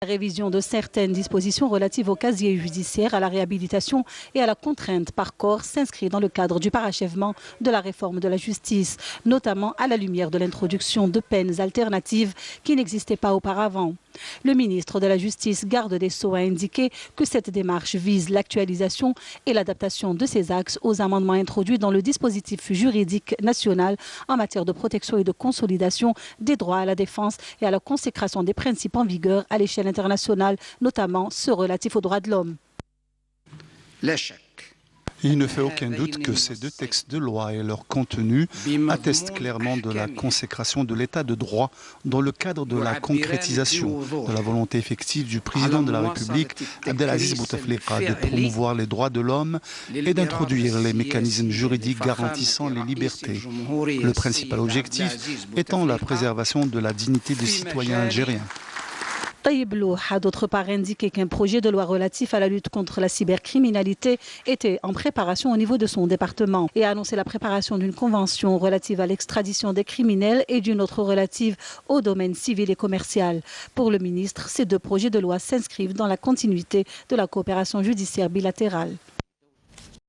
La révision de certaines dispositions relatives au casier judiciaire, à la réhabilitation et à la contrainte par corps s'inscrit dans le cadre du parachèvement de la réforme de la justice, notamment à la lumière de l'introduction de peines alternatives qui n'existaient pas auparavant. Le ministre de la Justice, garde des Sceaux, a indiqué que cette démarche vise l'actualisation et l'adaptation de ces axes aux amendements introduits dans le dispositif juridique national en matière de protection et de consolidation des droits à la défense et à la consécration des principes en vigueur à l'échelle internationale, notamment ceux relatifs aux droits de l'homme. Il ne fait aucun doute que ces deux textes de loi et leur contenu attestent clairement de la consécration de l'état de droit dans le cadre de la concrétisation de la volonté effective du président de la République, Abdelaziz Bouteflika, de promouvoir les droits de l'homme et d'introduire les mécanismes juridiques garantissant les libertés. Le principal objectif étant la préservation de la dignité des citoyens algériens. Taïb Loh a d'autre part indiqué qu'un projet de loi relatif à la lutte contre la cybercriminalité était en préparation au niveau de son département et a annoncé la préparation d'une convention relative à l'extradition des criminels et d'une autre relative au domaine civil et commercial. Pour le ministre, ces deux projets de loi s'inscrivent dans la continuité de la coopération judiciaire bilatérale.